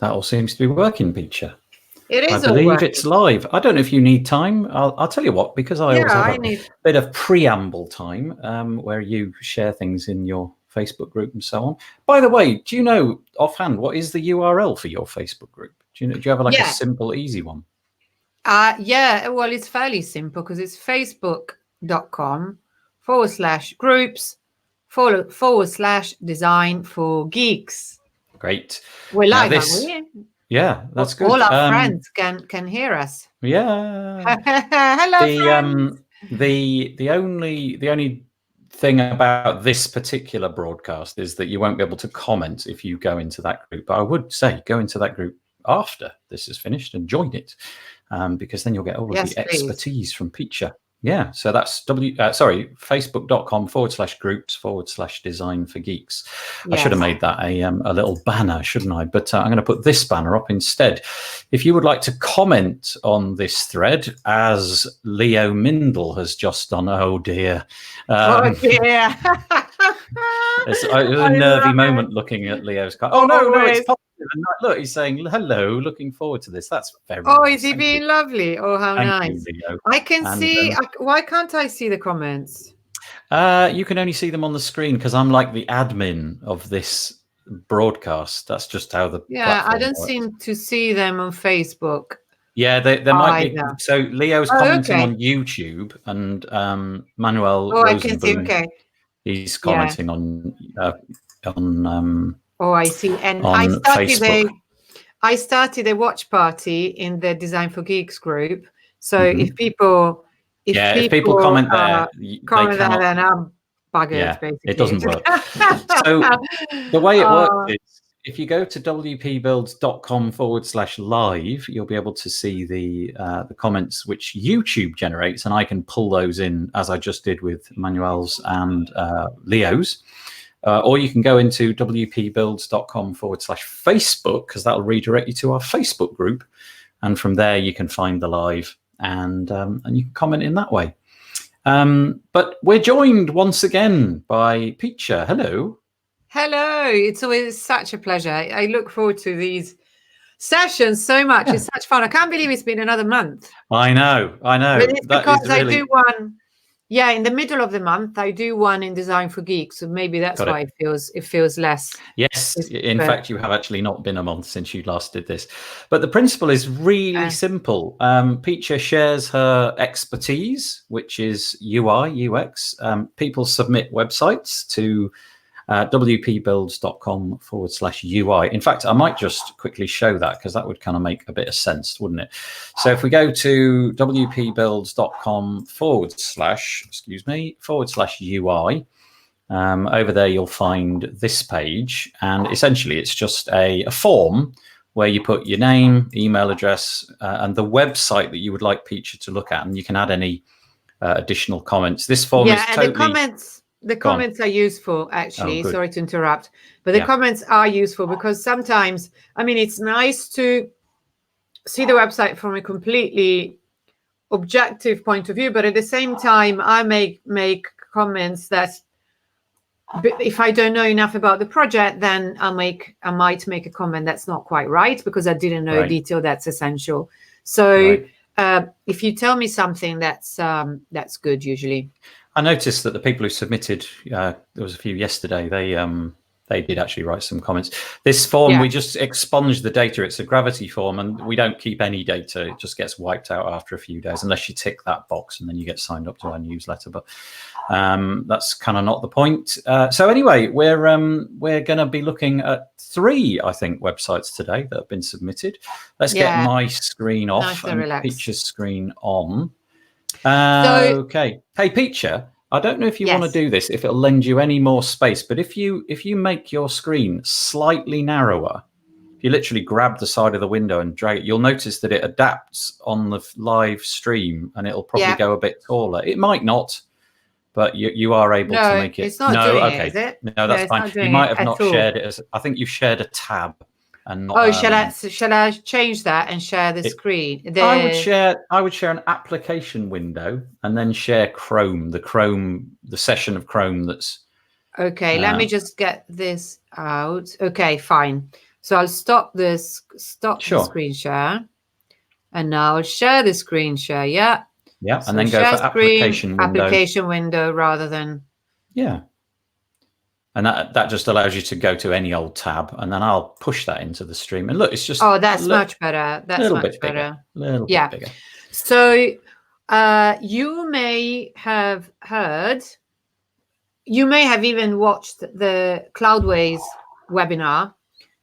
That all seems to be working, Piccia. It is. I believe it's live. I don't know if you need time. I'll tell you what, because I always have a bit of preamble time where you share things in your Facebook group and so on. By the way, do you know offhand what is the URL for your Facebook group? Do you have a simple, easy one? Yeah, well, it's fairly simple because it's facebook.com/groups/design for geeks. Great. We're live, aren't we? Yeah, that's good. All our friends can hear us. Yeah. Hello, friends. The only thing about this particular broadcast is that you won't be able to comment if you go into that group. But I would say go into that group after this is finished and join it, because then you'll get all of the expertise from Piccia. Yeah, so that's facebook.com/groups/design for geeks. Yes. I should have made that a little banner, shouldn't I? But I'm going to put this banner up instead. If you would like to comment on this thread, as Leo Mindel has just done, oh dear. Oh dear. It was a nervy moment looking at Leo's card. Oh no, it's positive. Look, he's saying hello, looking forward to this. That's very nice. Is he being lovely? Oh, how nice. You, Leo. I can see. Why can't I see the comments? You can only see them on the screen because I'm like the admin of this broadcast. That's just how the platform I don't works. seem to see them on Facebook. Yeah, there might be. So Leo's commenting on YouTube, and Manuel. Oh, I can see. Okay. He's commenting on. Oh, I see. And I started a watch party in the Design for Geeks group. So if people comment there, then I'm buggered, basically. It doesn't work. So the way it works is if you go to wpbuilds.com/live, you'll be able to see the comments which YouTube generates, and I can pull those in as I just did with Manuel's and Leo's. Or you can go into wpbuilds.com/Facebook, because that'll redirect you to our Facebook group. And from there, you can find the live and you can comment in that way. But we're joined once again by Piccia. Hello. Hello. It's always such a pleasure. I look forward to these sessions so much. It's such fun. I can't believe it's been another month. I know. But it's because I do one. Yeah, in the middle of the month, I do one in Design for Geeks, so maybe that's why it feels less. Yes, in fact, you have actually not been a month since you last did this. But the principle is really simple. Piccia shares her expertise, which is UI, UX. People submit websites to wpbuilds.com/UI. In fact, I might just quickly show that because that would kind of make a bit of sense, wouldn't it? So if we go to wpbuilds.com/UI, over there you'll find this page, and essentially it's just a form where you put your name, email address, and the website that you would like Piccia to look at, and you can add any additional comments. This form is totally... The comments are useful, actually. Sorry to interrupt. But the comments are useful because sometimes, I mean, it's nice to see the website from a completely objective point of view. But at the same time, I make comments that if I don't know enough about the project, then I might make a comment that's not quite right because I didn't know a detail that's essential. So if you tell me something, that's good usually. I noticed that the people who submitted, there was a few yesterday, they did actually write some comments. This form, we just expunge the data. It's a gravity form, and we don't keep any data. It just gets wiped out after a few days, unless you tick that box, and then you get signed up to our newsletter. But that's kind of not the point. So anyway, we're going to be looking at 3, I think, websites today that have been submitted. Let's get my screen off and Piccia's screen on. Okay. Hey, Piccia, I don't know if you want to do this, if it'll lend you any more space, but if you make your screen slightly narrower, if you literally grab the side of the window and drag it, you'll notice that it adapts on the live stream and it'll probably go a bit taller. It might not, but you are able to make it. It's not doing it, is it? No, that's fine. You might have not shared it. I think you've shared a tab. And not, shall I change that and share the screen? I would share an application window and then share Chrome, the session of Chrome that's. Okay, let me just get this out. Okay, fine. So I'll stop the screen share, and now I'll share the screen share. Yeah. Yeah, so and then go for application window rather than. Yeah. And that just allows you to go to any old tab, and then I'll push that into the stream. And look, it's just that's much better. That's much better. A little bit bigger. So you may have heard, you may have even watched the Cloudways webinar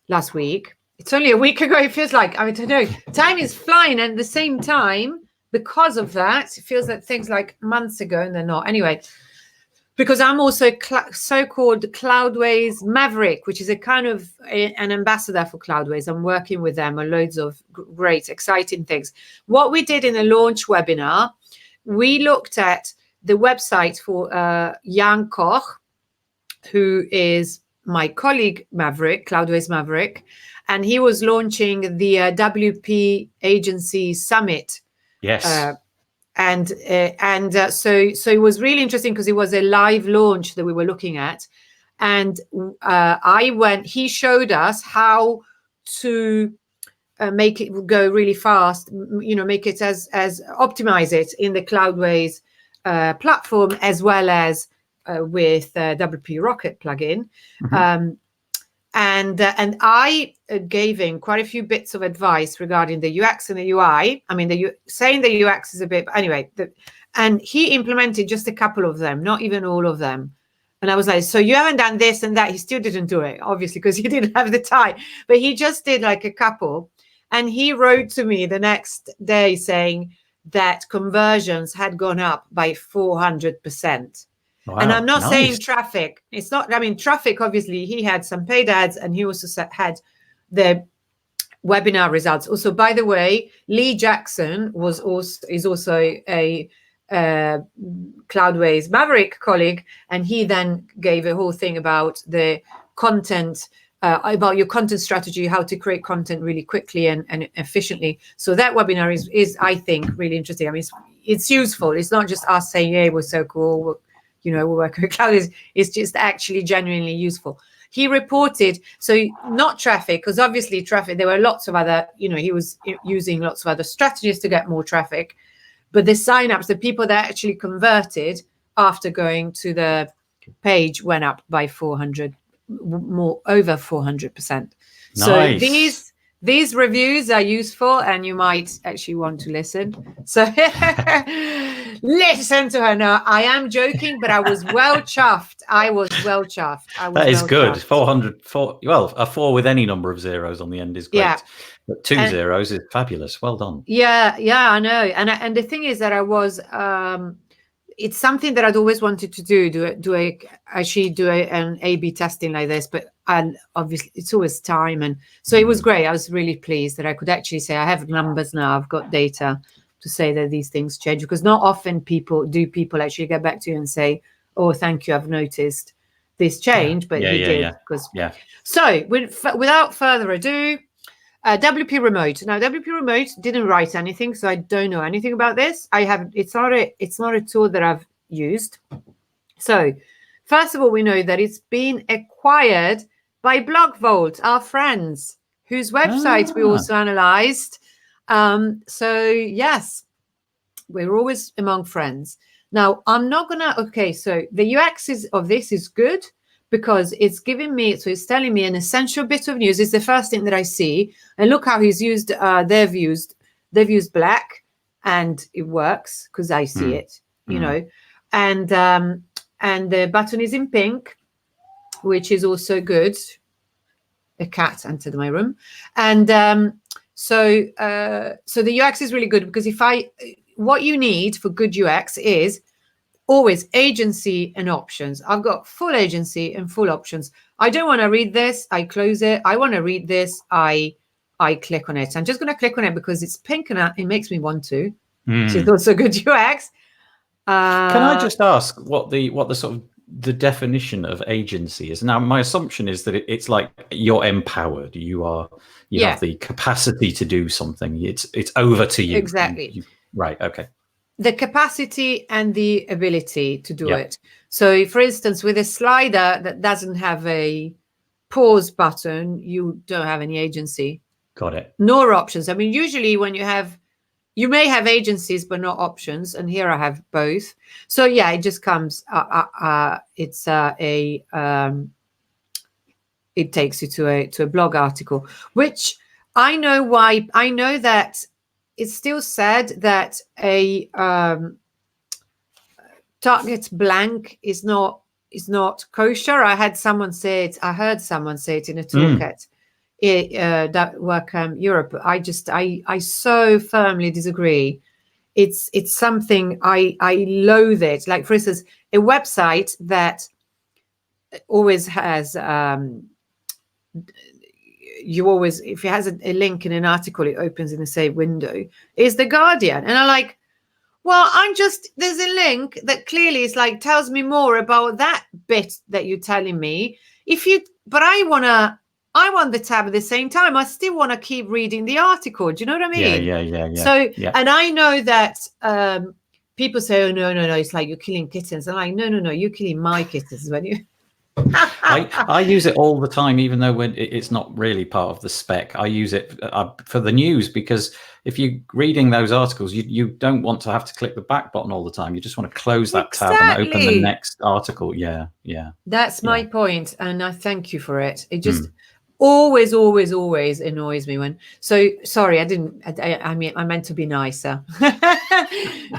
last week. It's only a week ago. It feels like, I don't know, time is flying. And at the same time, because of that, it feels like things like months ago, and they're not. Anyway, because I'm also so-called Cloudways Maverick, which is a kind of an ambassador for Cloudways. I'm working with them on loads of great, exciting things. What we did in a launch webinar, we looked at the website for Jan Koch, who is my colleague Maverick, Cloudways Maverick, and he was launching the WP Agency Summit. Yes. So it was really interesting because it was a live launch that we were looking at, and he showed us how to make it go really fast, make it as optimize it in the Cloudways platform, as well as with WP Rocket plugin. Mm-hmm. And I gave him quite a few bits of advice regarding the UX and the UI. I mean, saying the UX is a bit, but anyway, and he implemented just a couple of them, not even all of them. And I was like, so you haven't done this and that. He still didn't do it, obviously, because he didn't have the time. But he just did like a couple. And he wrote to me the next day saying that conversions had gone up by 400%. Wow, and I'm not saying traffic. It's not, I mean, traffic, obviously, he had some paid ads, and he also had the webinar results. Also, by the way, Lee Jackson is also a Cloudways Maverick colleague, and he then gave a whole thing about the content, about your content strategy, how to create content really quickly and efficiently. So that webinar is I think, really interesting. I mean, it's useful. It's not just us saying, "Hey, we're so cool. We're working with Cloudways." It's just actually genuinely useful. He reported, so not traffic, because obviously traffic, there were lots of other, he was using lots of other strategies to get more traffic, but the signups, the people that actually converted after going to the page went up by over 400%. Nice. So these reviews are useful, and you might actually want to listen. So listen to her now. I am joking, but I was well chuffed. That is good. 400. Well, a 4 with any number of zeros on the end is great. Yeah. But 2 zeros is fabulous. Well done. Yeah, I know. And the thing is that I was. It's something that I'd always wanted to do an A/B testing like this, but obviously it's always time, and so it was great. I was really pleased that I could actually say I have numbers now, I've got data to say that these things change, because not often people actually get back to you and say, "Oh, thank you, I've noticed this change," but he did. So without further ado, WP Remote. Now, WP Remote didn't write anything, so I don't know anything about this. It's not a tool that I've used. So, first of all, we know that it's been acquired by BlogVault, our friends, whose website we also analyzed. So yes, we're always among friends. Now, I'm not gonna. Okay, so the UX of this is good, because it's giving me, so it's telling me an essential bit of news. It's the first thing that I see. And look how he's used, they've used black, and it works because I see it, and the button is in pink, which is also good. A cat entered my room. And so the UX is really good, because what you need for good UX is always agency and options. I've got full agency and full options. I don't want to read this, I close it. I want to read this, I click on it. I'm just going to click on it because it's pink and it makes me want to. Which is also good UX. Can I just ask what the sort of the definition of agency is? Now, my assumption is that it's like you're empowered. You have the capacity to do something. It's over to you. Exactly. Right. Okay. The capacity and the ability to do it. So, for instance, with a slider that doesn't have a pause button, you don't have any agency. Got it. Nor options. I mean, usually when you may have agencies, but not options. And here I have both. So yeah, it just comes, it takes you to a blog article, which I know why. I know that it's still said that a target blank is not kosher. I heard someone say it in a talk at that WordCamp Europe. I so firmly disagree. It's something I loathe it. Like, for instance, a website that always has if it has a link in an article, it opens in the same window, is The Guardian. And I'm like, well, there's a link that clearly is like, tells me more about that bit that you're telling me. But I want the tab at the same time. I still want to keep reading the article. Do you know what I mean? Yeah. So, and I know that people say, oh, no, it's like you're killing kittens. I'm like, no, you're killing my kittens when you... I use it all the time, even though it's not really part of the spec. I use it for the news, because if you're reading those articles, you don't want to have to click the back button all the time. You just want to close that tab and open the next article. Yeah. That's my point, and I thank you for it. It just always annoys me when. So sorry, I meant to be nicer.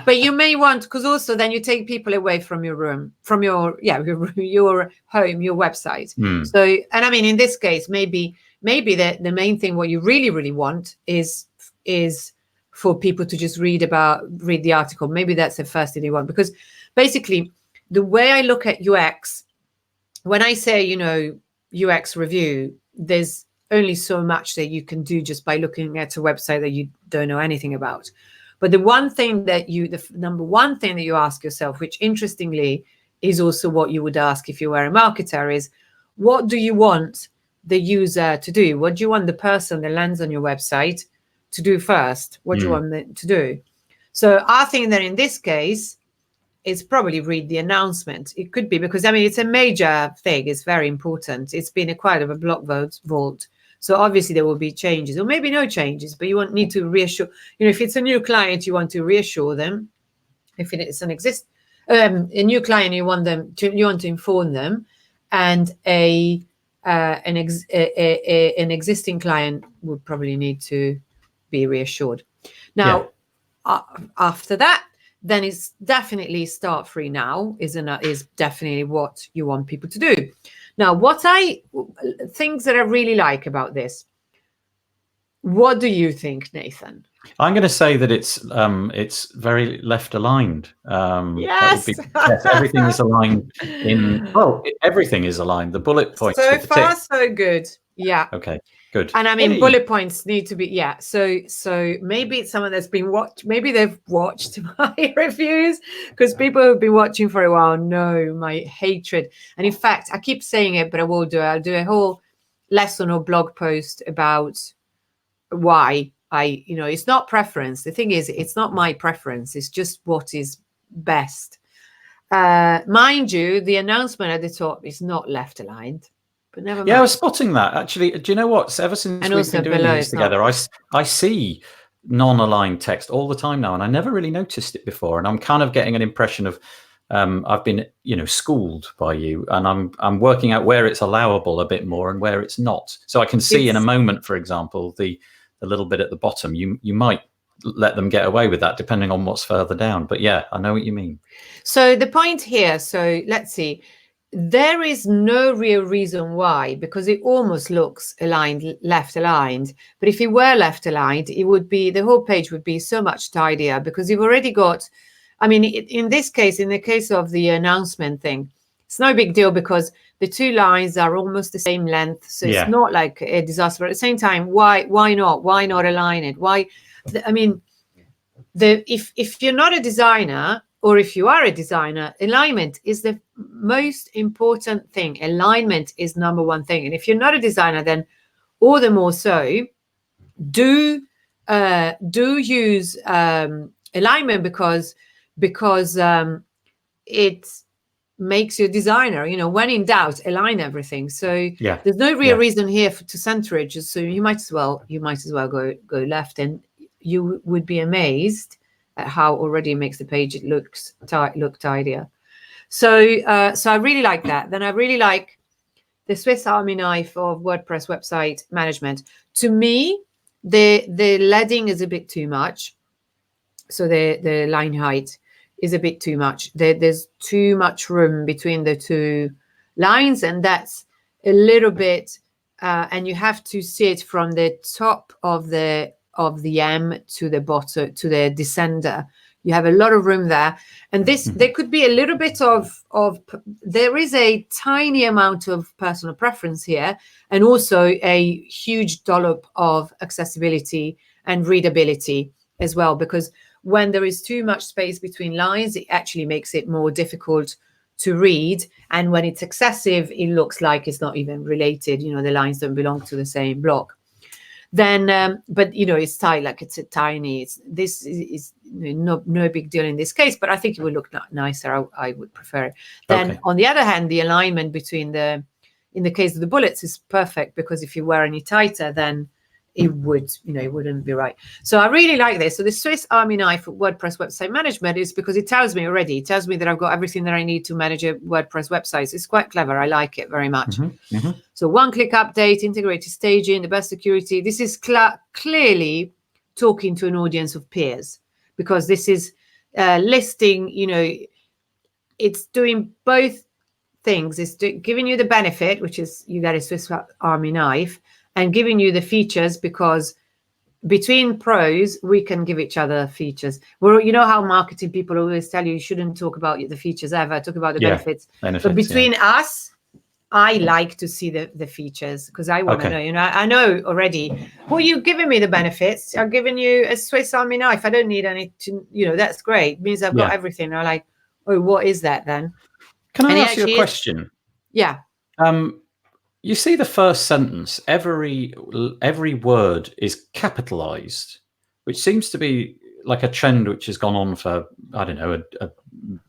But you may want, because also then you take people away from your room, from your home, your website. So, and I mean, in this case, maybe the main thing, what you really want is for people to just read the article. Maybe that's the first thing you want, because basically the way I look at UX, when I say, UX review, there's only so much that you can do just by looking at a website that you don't know anything about. But the number one thing that you ask yourself, which interestingly is also what you would ask if you were a marketer, is what do you want the user to do? What do you want the person that lands on your website to do first? What do you want them to do? So I think that in this case, it's probably read the announcement. It could be because, I mean, it's a major thing. It's very important. It's been acquired of a block vault. So obviously there will be changes, or maybe no changes, but you need to reassure, if it's a new client, you want to reassure them. If it's a new client, you want to inform them, and an existing client would probably need to be reassured. Now, after that, then it's definitely start free now is definitely what you want people to do. Now, things that I really like about this. What do you think, Nathan? I'm going to say that it's very left aligned. Yes. Yes, everything is aligned everything is aligned. The bullet points. So far, so good. Yeah. Okay. Good. And I mean, bullet points need to be, So maybe it's someone that's been maybe they've watched my reviews, because people who've been watching for a while know my hatred. And in fact, I keep saying it, but I will do it. I'll do a whole lesson or blog post about why it's not preference. The thing is, it's not my preference. It's just what is best. Mind you, the announcement at the top is not left aligned. But never mind. Yeah, I was spotting that. Actually, do you know what? Ever since we've been doing these together, I see non-aligned text all the time now, and I never really noticed it before. And I'm kind of getting an impression of I've been, schooled by you, and I'm working out where it's allowable a bit more and where it's not. So I can see in a moment, for example, the little bit at the bottom. You might let them get away with that, depending on what's further down. But yeah, I know what you mean. So the point here. So let's see. There is no real reason why, because it almost looks left aligned. But if it were left aligned, the whole page would be so much tidier, because you've already got, I mean, in this case, in the case of the announcement thing, it's no big deal because the two lines are almost the same length. So it's not like a disaster. But at the same time, why not? Why not align it? If you're not a designer, or if you are a designer, alignment is the most important thing. Alignment is number one thing. And if you're not a designer, then all the more so, do use alignment because it makes you a designer. When in doubt, align everything. So there's no real reason here to center it. Just so you might as well go left, and you would be amazed at how already it makes the page look tidier. So I really like that. Then I really like the Swiss Army knife of WordPress website management. To me, the leading is a bit too much. So the line height is a bit too much. There's too much room between the two lines, and that's a little bit. And you have to see it from the top of the M to the bottom, to the descender. You have a lot of room there, and there could be a little bit of there is a tiny amount of personal preference here, and also a huge dollop of accessibility and readability as well, because when there is too much space between lines, it actually makes it more difficult to read, and when it's excessive, it looks like it's not even related. The lines don't belong to the same block. Then but it's tight, like it's a tiny, this is no big deal in this case, but I think it would look nicer. I would prefer it. Then on the other hand, the alignment between in the case of the bullets is perfect, because if you were any tighter, then it wouldn't be right. So I really like this. So the Swiss Army knife for WordPress website management is because it tells me that I've got everything that I need to manage a WordPress website. It's quite clever. I like it very much. So one-click update, integrated staging, the best security. This is clearly talking to an audience of peers, because this is listing, it's doing both things. It's giving you the benefit, which is you get a Swiss Army knife, and giving you the features, because between pros, we can give each other features. Well, you know how marketing people always tell you shouldn't talk about the features ever, talk about the benefits. But between us, I like to see the features, because I want to know, I know already, well, you're giving me the benefits. I'm giving you a Swiss Army knife. I don't need any, that's great. It means I've got everything. I'm like, oh, what is that then? Can I ask you a question? Yeah. You see the first sentence, every word is capitalized, which seems to be like a trend which has gone on for, I don't know, a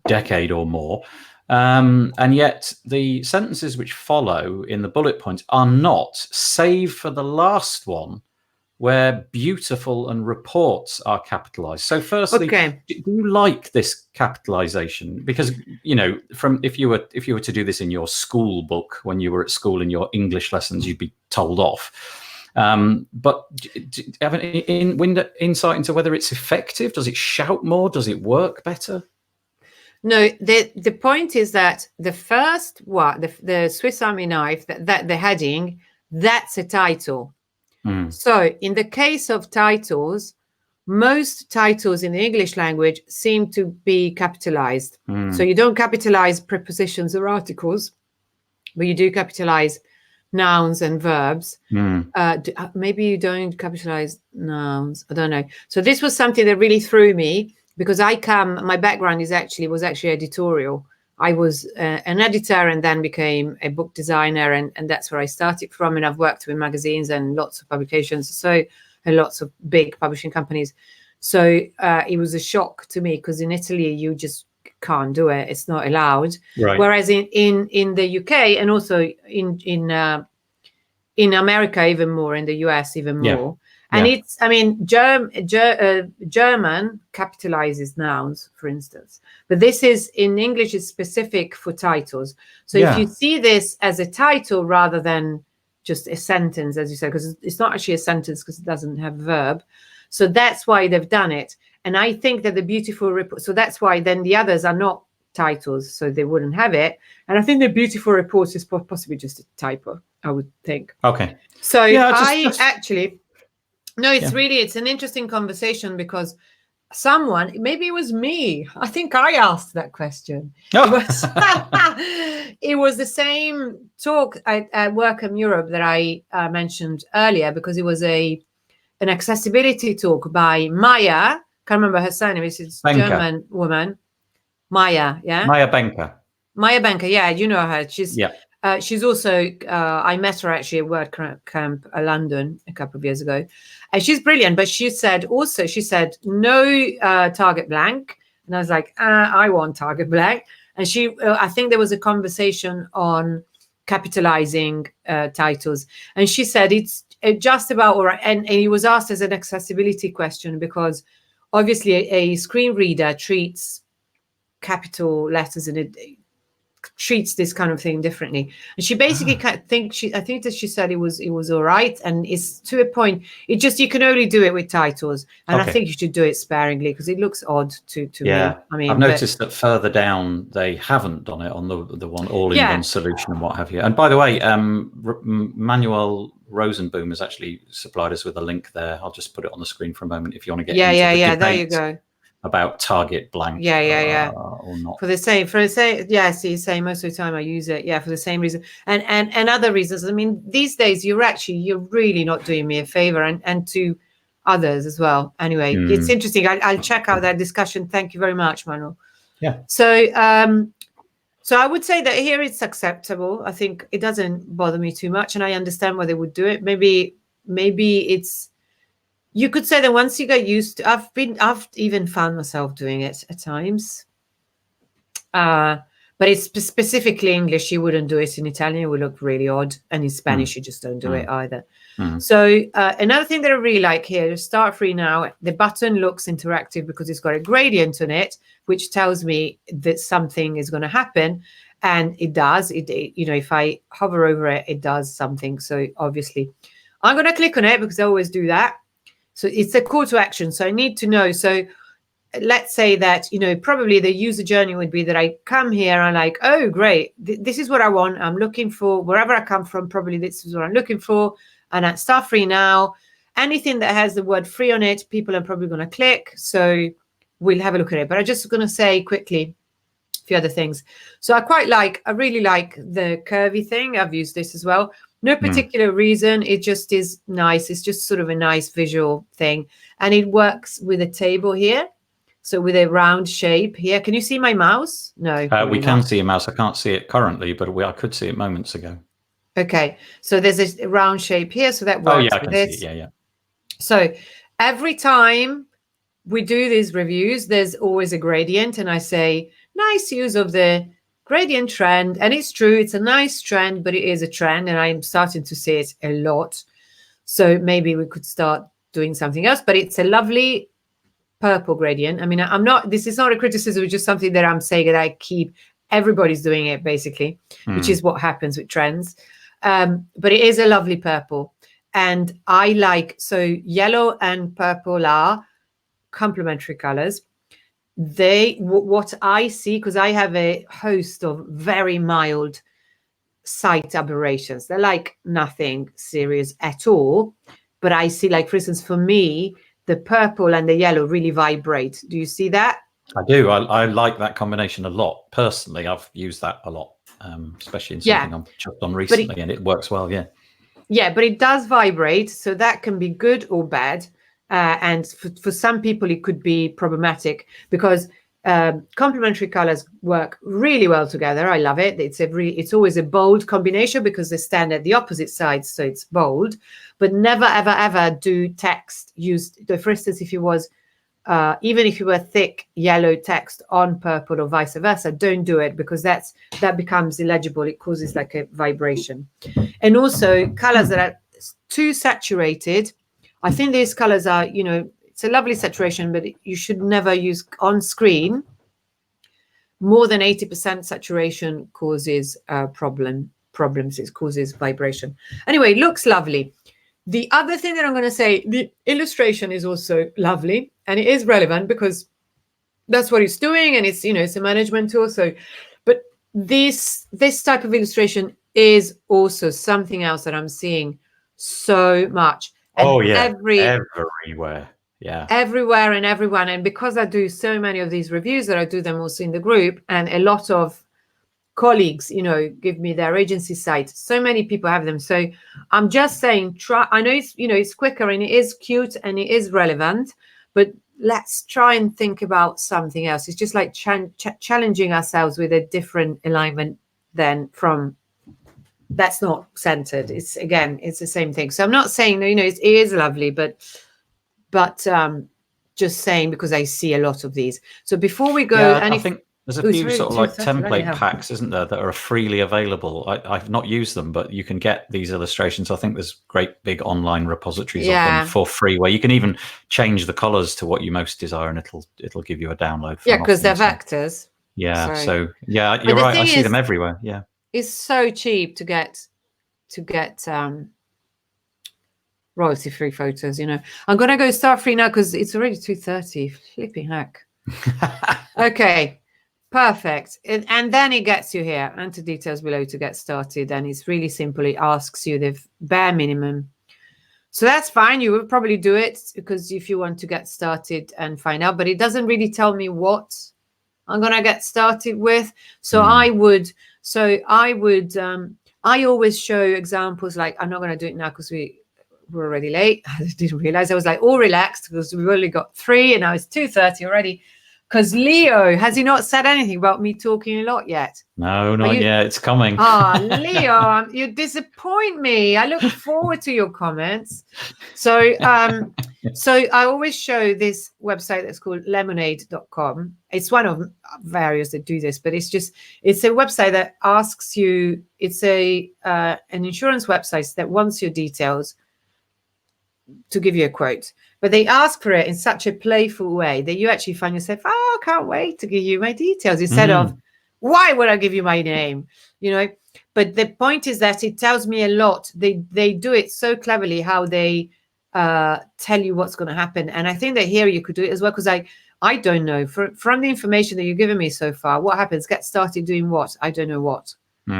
decade or more. And yet the sentences which follow in the bullet points are not, save for the last one, where beautiful and reports are capitalized. So firstly, do you like this capitalization? Because, from if you were to do this in your school book when you were at school in your English lessons, you'd be told off. But do you have any insight into whether it's effective? Does it shout more? Does it work better? No, the point is that the first one, the Swiss Army knife, that the heading, that's a title. So in the case of titles, most titles in the English language seem to be capitalized. So you don't capitalize prepositions or articles, but you do capitalize nouns and verbs. Maybe you don't capitalize nouns. I don't know. So this was something that really threw me, because my background was actually editorial. I was an editor and then became a book designer, and that's where I started from. And I've worked with magazines and lots of publications, and lots of big publishing companies. So it was a shock to me, because in Italy you just can't do it; it's not allowed. Right. Whereas in the UK, and also in America even more, in the US even more. And German capitalizes nouns, for instance. But this is, in English, is specific for titles. So if you see this as a title rather than just a sentence, as you said, because it's not actually a sentence because it doesn't have a verb. So that's why they've done it. And I think that the beautiful report, so that's why then the others are not titles, so they wouldn't have it. And I think the beautiful report is possibly just a typo, I would think. Okay. So it's an interesting conversation, because someone, maybe it was me, I think I asked that question. It was the same talk at WordCamp Europe that I mentioned earlier, because it was an accessibility talk by Maya. Can't remember her surname. It's a German woman. Maya, yeah? Maya Benker. Maya Benker, yeah, you know her. She's also, I met her actually at WordCamp London a couple of years ago. And she's brilliant, but she said no target blank. And I was like, I want target blank. And I think there was a conversation on capitalizing titles, and she said it's just about all right. And he was asked as an accessibility question, because obviously a screen reader treats capital letters and it treats this kind of thing differently. And she basically I think that she said it was all right, and it's to a point. It just, you can only do it with titles, and I think you should do it sparingly, because it looks odd to me. I mean, I've noticed that further down they haven't done it on the one all-in-one solution and what have you. And by the way, Manuel Rosenboom has actually supplied us with a link there. I'll just put it on the screen for a moment if you want to get into the debate there you go. About target blank or not. For the same, yes, he's saying most of the time I use it, for the same reason and other reasons. I mean, these days you're really not doing me a favor, and to others as well. Anyway, it's interesting. I'll check out that discussion. Thank you very much, Manuel. Yeah. So I would say that here it's acceptable. I think it doesn't bother me too much, and I understand why they would do it. Maybe it's, you could say that once you get used to, I've even found myself doing it at times. But it's specifically English. You wouldn't do it in Italian. It would look really odd. And in Spanish, you just don't do it either. So another thing that I really like here, start free now. The button looks interactive because it's got a gradient on it, which tells me that something is going to happen. And it does. If I hover over it, it does something. So obviously, I'm going to click on it because I always do that. So it's a call to action. So I need to know. So let's say that, probably the user journey would be that I come here and like, oh, great. This is what I want. I'm looking for, wherever I come from, probably this is what I'm looking for. And at start free now, anything that has the word free on it, people are probably going to click. So we'll have a look at it. But I'm just going to say quickly a few other things. So I really like the curvy thing. I've used this as well. No particular reason. It just is nice. It's just sort of a nice visual thing. And it works with a table here. So with a round shape here. Can you see my mouse? No. We can see a mouse. I can't see it currently, but I could see it moments ago. Okay. So there's a round shape here. So that works. Oh, yeah, I can see it. Yeah. So every time we do these reviews, there's always a gradient. And I say, nice use of the gradient trend. And it's true, it's a nice trend, but it is a trend, and I'm starting to see it a lot. So maybe we could start doing something else, but it's a lovely purple gradient. I mean, this is not a criticism, it's just something that I'm saying that everybody's doing it basically, which is what happens with trends. But it is a lovely purple. And I so yellow and purple are complementary colors. What I see, because I have a host of very mild sight aberrations, they're like nothing serious at all, but I see, like, for instance, for me, the purple and the yellow really vibrate. Do you see that? I do. I like that combination a lot. Personally, I've used that a lot, especially in something I've just done recently, and it works well. Yeah, but it does vibrate, so that can be good or bad. And for some people, it could be problematic because complementary colors work really well together. I love it. It's always a bold combination because they stand at the opposite sides, so it's bold. But never, ever, ever do text used. For instance, if it was even if you were thick yellow text on purple or vice versa, don't do it because that becomes illegible. It causes like a vibration. And also colors that are too saturated. I think these colors are, it's a lovely saturation, but you should never use on screen. More than 80% saturation causes problems. It causes vibration. Anyway, it looks lovely. The other thing that I'm going to say, the illustration is also lovely and it is relevant because that's what it's doing, and it's, it's a management tool. So, but this type of illustration is also something else that I'm seeing so much. And everywhere. Yeah. Everywhere and everyone. And because I do so many of these reviews that I do them also in the group, and a lot of colleagues, give me their agency site. So many people have them. So I'm just saying, try. I know it's quicker and it is cute and it is relevant, but let's try and think about something else. It's just like challenging ourselves with a different alignment than from that's not centered. It's the same thing. So I'm not saying, it is lovely, but just saying because I see a lot of these. So before we go, There's a few sort of like template packs, isn't there, that are freely available. I've not used them, but you can get these illustrations. I think there's great big online repositories of them for free, where you can even change the colors to what you most desire, and it'll give you a download. Yeah, because they're vectors. Yeah. So yeah, you're right. I see them everywhere. Yeah. It's so cheap to get royalty-free photos. You know, I'm gonna go start free now because it's already 2:30. Flipping heck. Okay. Perfect. And then it gets you here. Enter details below to get started. And it's really simple. It asks you the bare minimum. So that's fine. You would probably do it because if you want to get started and find out, but it doesn't really tell me what I'm going to get started with. So I always show examples. Like, I'm not going to do it now because we're already late. I didn't realize. I was like all relaxed because we've only got 3 and now it's 2:30 already. Because Leo, has he not said anything about me talking a lot yet? No, not yet. It's coming. Leo, you disappoint me. I look forward to your comments. So I always show this website that's called lemonade.com. It's one of various that do this, but it's a website that asks you, it's an insurance website that wants your details to give you a quote. But they ask for it in such a playful way that you actually find yourself, I can't wait to give you my details, instead of, why would I give you my name? You know, but the point is that it tells me a lot. They do it so cleverly how they tell you what's going to happen. And I think that here you could do it as well, because I don't know. From the information that you've given me so far, what happens? Get started doing what? I don't know what.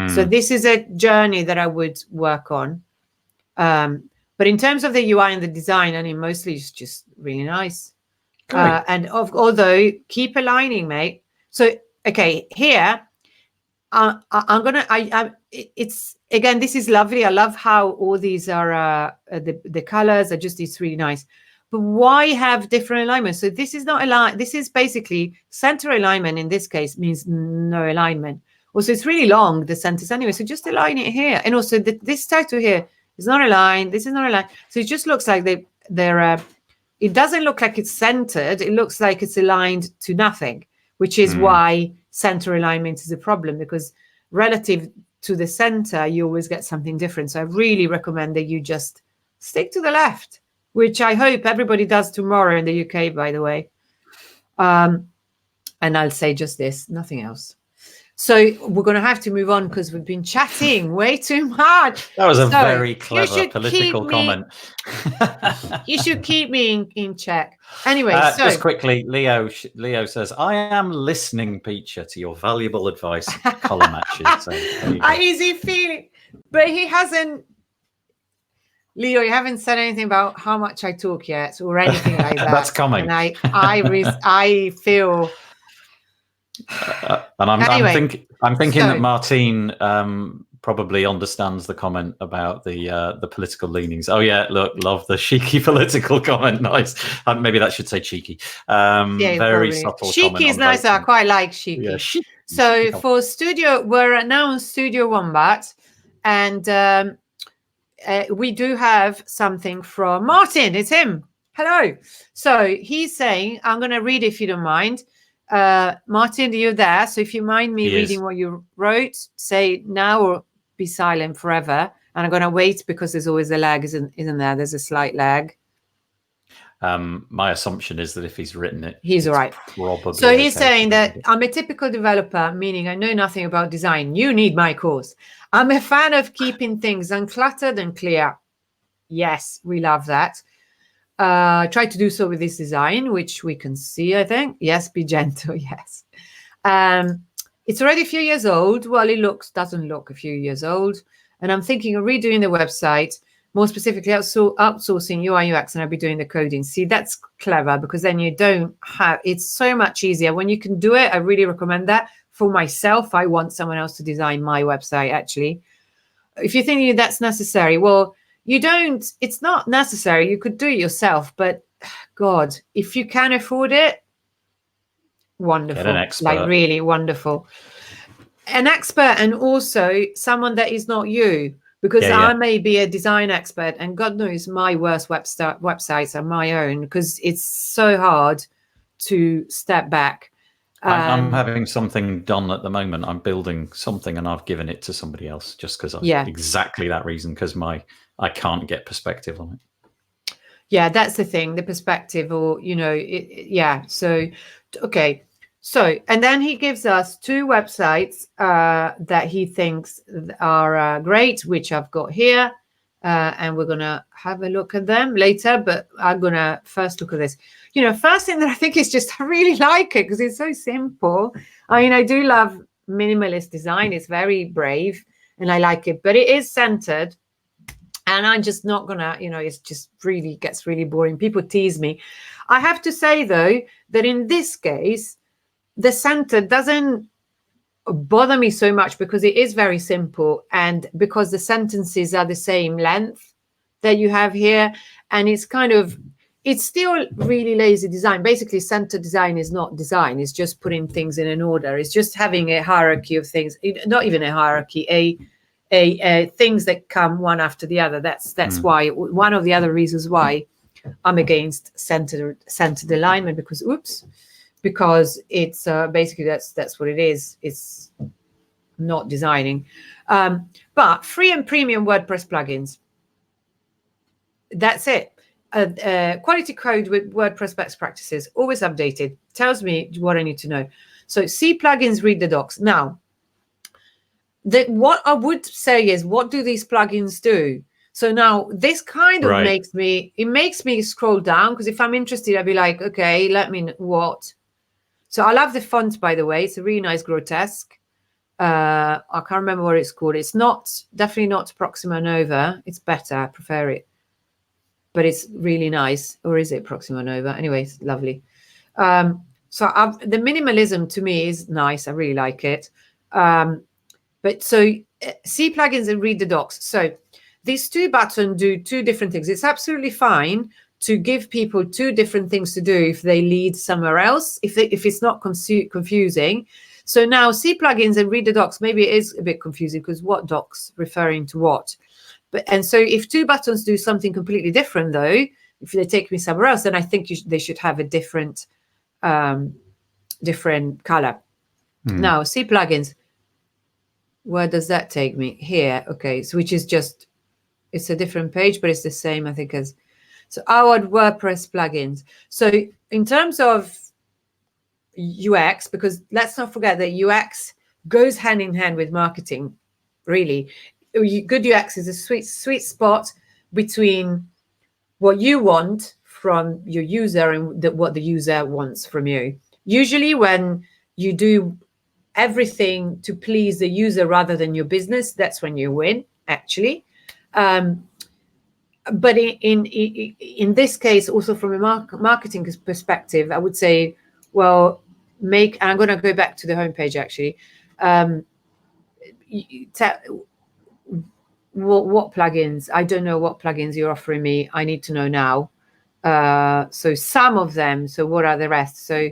So this is a journey that I would work on. But in terms of the UI and the design, I mean, mostly it's just really nice. Although keep aligning, mate. So, okay, here, it's, again, this is lovely. I love how all these are, the colors are just, it's really nice. But why have different alignments? So this is not aligned. This is basically center alignment. In this case means no alignment. Also, it's really long, the centers anyway. So just align it here. And also this title here, it's not aligned. This is not aligned. So it just looks like they're it doesn't look like it's centered. It looks like it's aligned to nothing, which is why center alignment is a problem, because relative to the center, you always get something different. So I really recommend that you just stick to the left, which I hope everybody does tomorrow in the UK, by the way. And I'll say just this, nothing else. So we're going to have to move on because we've been chatting way too much. That was a very clever political comment. You should keep me in check. Anyway, just quickly, Leo says, I am listening, Piccia, to your valuable advice. Color matches. So easy feeling. But he hasn't, Leo, you haven't said anything about how much I talk yet or anything like that. That's coming. And I feel... and I'm thinking that Martine probably understands the comment about the political leanings. Oh yeah, look, love the cheeky political comment. Nice. Maybe that should say cheeky. Very probably. Subtle. Cheeky is nice. I quite like cheeky. Yeah, so for Studio, we're now on Studio Wombat, and we do have something from Martin. It's him. Hello. So he's saying, I'm going to read if you don't mind. Martin, you're there. So if you mind me reading what you wrote, say now or be silent forever. And I'm going to wait because there's always a lag, isn't there? There's a slight lag. My assumption is that if he's written it, he's all right. So he's saying that I'm a typical developer, meaning I know nothing about design. You need my course. I'm a fan of keeping things uncluttered and clear. Yes, we love that. Try to do so with this design, which we can see, I think. Yes, be gentle, yes. It's already a few years old. Well, it doesn't look a few years old. And I'm thinking of redoing the website, more specifically outsourcing UI UX, and I'll be doing the coding. See, that's clever because then you don't have, it's so much easier. When you can do it, I really recommend that. For myself, I want someone else to design my website, actually. If you're thinking that's necessary, well, it's not necessary. You could do it yourself, but God, if you can afford it, wonderful. Get an expert. Like really wonderful. An expert, and also someone that is not you, because I may be a design expert, and God knows my worst websites are my own, because it's so hard to step back. I'm having something done at the moment. I'm building something and I've given it to somebody else just because exactly that reason, because I can't get perspective on it. Yeah, that's the thing, the perspective, or, So, okay. So, and then he gives us 2 websites that he thinks are great, which I've got here. And we're going to have a look at them later, but I'm going to first look at this. First thing that I think is just, I really like it because it's so simple. I mean, I do love minimalist design. It's very brave and I like it, but it is centered. And I'm just not going to, it's just really gets really boring. People tease me. I have to say, though, that in this case, the center doesn't bother me so much because it is very simple and because the sentences are the same length that you have here. And it's still really lazy design. Basically, center design is not design. It's just putting things in an order. It's just having a hierarchy of things, not even a hierarchy, a things that come one after the other. That's why one of the other reasons why I'm against centered alignment, because it's basically that's what it is. It's not designing. But free and premium WordPress plugins. That's it. Quality code with WordPress best practices, always updated. Tells me what I need to know. So see plugins, read the docs. Now, what I would say is, what do these plugins do? So now this kind of makes me scroll down, because if I'm interested, I'd be like, okay, let me know what. So I love the font, by the way. It's a really nice grotesque. I can't remember what it's called. It's definitely not Proxima Nova. It's better. I prefer it. But it's really nice. Or is it Proxima Nova? Anyway, it's lovely. So the minimalism to me is nice. I really like it. But so see plugins and read the docs. So these 2 buttons do 2 different things. It's absolutely fine to give people 2 different things to do if they lead somewhere else, if it's not confusing. So now see plugins and read the docs. Maybe it is a bit confusing because what docs referring to what? And so if 2 buttons do something completely different, though, if they take me somewhere else, then I think they should have a different color. Now see plugins. Where does that take me? Here. Okay. So which is just, it's a different page, but it's the same, I think, as, so our WordPress plugins. So in terms of UX, because let's not forget that UX goes hand in hand with marketing, really. Good UX is a sweet spot between what you want from your user and what the user wants from you. Usually when you do everything to please the user rather than your business, that's when you win, actually. But in this case, also from a marketing perspective, I would say, well, I'm going to go back to the homepage, actually. What plugins? I don't know what plugins you're offering me. I need to know now. So some of them. So what are the rest? So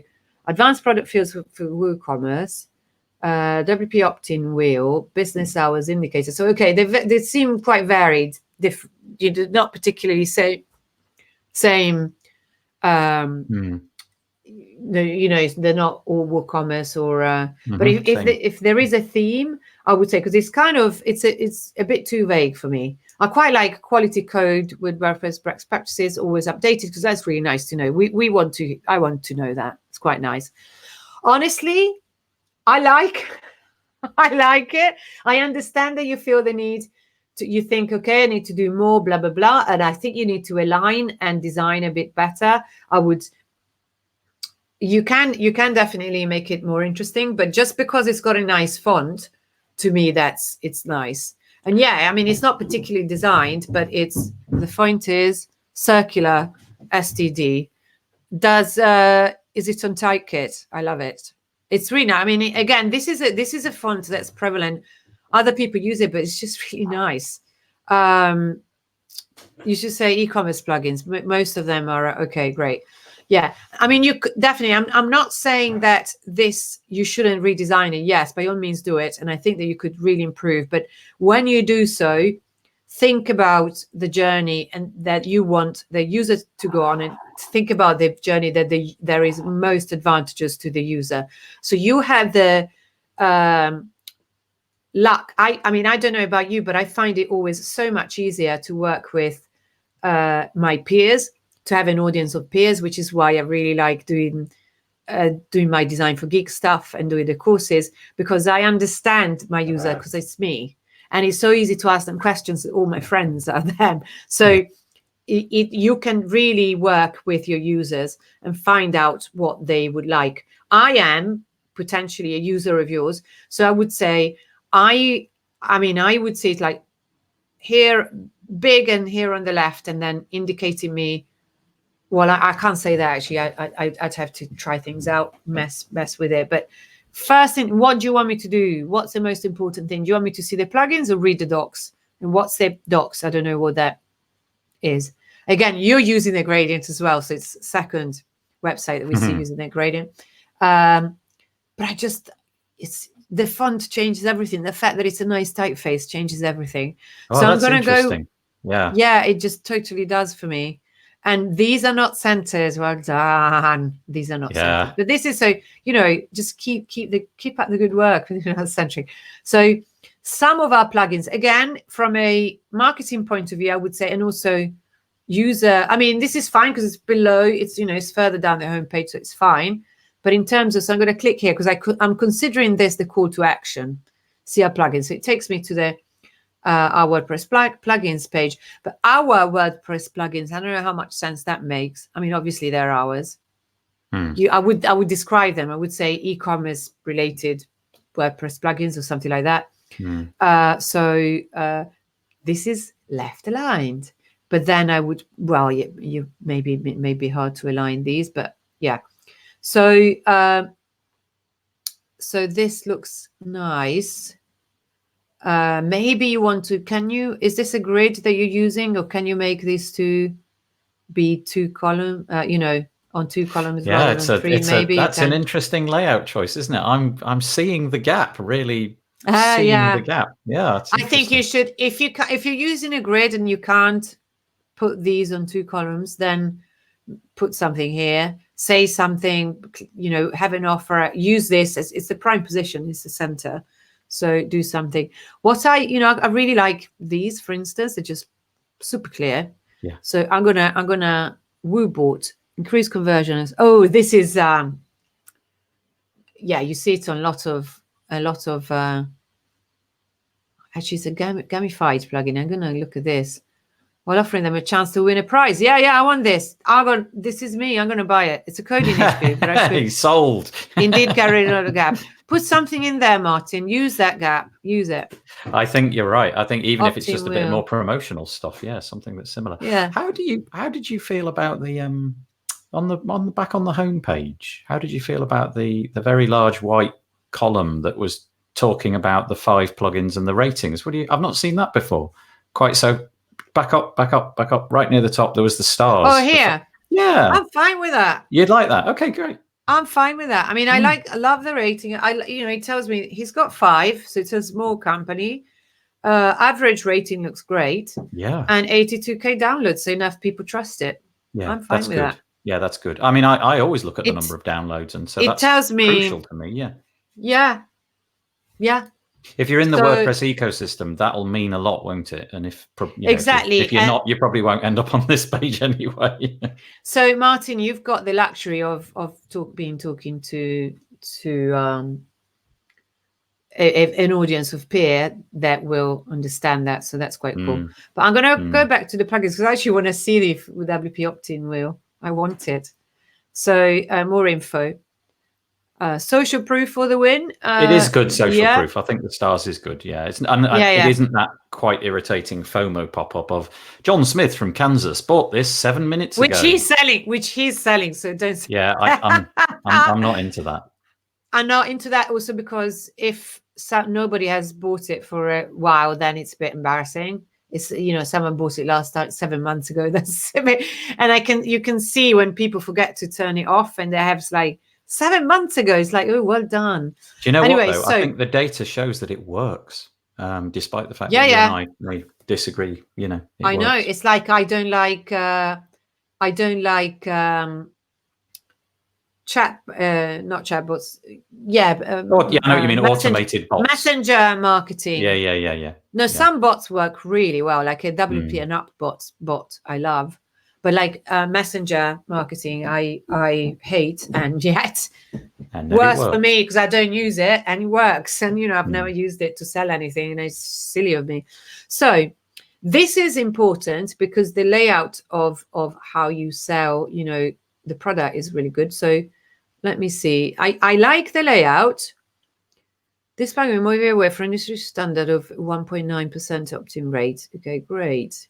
advanced product fields for WooCommerce, WP opt-in wheel, business hours indicator. So okay, they seem quite varied. You did not particularly say same. They're not all WooCommerce or. But if there is a theme, I would say, because it's a bit too vague for me. I quite like quality code with WordPress best practices, always updated, because that's really nice to know. I want to know that. It's quite nice. Honestly, I like it. I understand that you feel the need to, you think, okay, I need to do more, blah, blah, blah. And I think you need to align and design a bit better. You can definitely make it more interesting, but just because it's got a nice font, to me, it's nice. And yeah, I mean, it's not particularly designed, but the font is circular STD. Is it on Typekit? I love it. It's really nice. I mean, again, this is a font that's prevalent. Other people use it, but it's just really nice. You should say e-commerce plugins. Most of them are okay. Great. Yeah. I mean, you could definitely. I'm not saying that you shouldn't redesign it. Yes, by all means, do it. And I think that you could really improve. But when you do so, think about the journey and that you want the user to go on, and think about the journey that there is most advantageous to the user. So you have the luck. I mean, I don't know about you, but I find it always so much easier to work with my peers, to have an audience of peers, which is why I really like doing my Design for Geek stuff and doing the courses, because I understand my user, because it's me. And it's so easy to ask them questions that all my friends are them. So you can really work with your users and find out what they would like. I am potentially a user of yours. So I would say, I would say it like here, big, and here on the left, and then indicating me. Well, I can't say that actually. I'd have to try things out, mess with it. But first thing, what do you want me to do? What's the most important thing? Do you want me to see the plugins or read the docs? And what's the docs? I don't know what that is. Again, you're using the gradient as well. So it's second website that we see using the gradient. But it's the font changes everything. The fact that it's a nice typeface changes everything. Oh, so I'm going to go. Yeah, it just totally does for me. And these are not centers. Well done. These are not centers. But this is so, just keep up the good work. Centric. So some of our plugins, again, from a marketing point of view, I would say, and also user, I mean, this is fine because it's below, it's further down the homepage, so it's fine. But in terms of, so I'm going to click here because I'm considering this the call to action. See our plugins. So it takes me to the our WordPress plugins page. But our WordPress plugins, I don't know how much sense that makes. I mean, obviously they're ours. I would describe them. I would say e-commerce related WordPress plugins or something like that. So this is left aligned. But then I would, well, you maybe it may be hard to align these, but yeah. So so this looks nice. Maybe you want to, is this a grid that you're using, or can you make these to be 2 column, on 2 columns rather than 3? Maybe that's an interesting layout choice, isn't it? I'm seeing the gap, really seeing the gap. Yeah, I think you should, if you're using a grid and you can't put these on 2 columns, then put something here, say something, have an offer, use this as it's the prime position, it's the center. So do something. What I really like these, for instance, they're just super clear. Yeah. So I'm gonna WooBot, increase conversions. Oh, this is you see it on a lot of actually it's a gamified plugin. I'm gonna look at this. While offering them a chance to win a prize. Yeah, I want this. This is me. I'm going to buy it. It's a coding issue. But I should sold. Indeed, carry a gap. Put something in there, Martin. Use that gap. Use it. I think you're right. I think even if it's just a bit more promotional stuff, something that's similar. Yeah. How did you feel about the on the back on the homepage? How did you feel about the very large white column that was talking about the 5 plugins and the ratings? I've not seen that before. Quite so. Back up, right near the top. There was the stars. Oh, here. Yeah. I'm fine with that. You'd like that? Okay, great. I'm fine with that. I mean, I love the rating. It tells me he's got 5, so it's a small company. Average rating looks great. Yeah. And 82K downloads, so enough people trust it. Yeah, I'm fine with that. Yeah, that's good. I mean, I always look at the number of downloads, and so that's tells me, crucial to me. Yeah. Yeah. If you're in the WordPress ecosystem, that'll mean a lot, won't it? And exactly, if you're not, you probably won't end up on this page anyway. So, Martin, you've got the luxury of talking to an audience of peer that will understand that. So that's quite cool. But I'm going to go back to the plugins because I actually want to see the WP opt-in wheel. I want it. So more info. Social proof for the win. It is good social proof. I think the stars is good. Yeah, it isn't that quite irritating FOMO pop-up of John Smith from Kansas bought this 7 minutes ago. Which he's selling. So don't. Yeah, I'm not into that. I'm not into that also because if nobody has bought it for a while, then it's a bit embarrassing. It's someone bought it last time 7 months ago. That's a bit, and you can see when people forget to turn it off and they have like 7 months ago. It's like, oh, well done. Do you know what though? I think the data shows that it works. despite the fact that you and I may disagree. I know it's like I don't like chat, not chatbots. I know what you mean. Automated bots, messenger marketing. Yeah. No, some bots work really well, like a WP and up bot. I love, but like messenger marketing, I hate, and yet worse for me because I don't use it and it works. And I've never used it to sell anything, and it's silly of me. So this is important because the layout of how you sell, the product is really good. So let me see. I like the layout. This bank will move away from industry standard of 1.9% opt-in rate. Okay, great.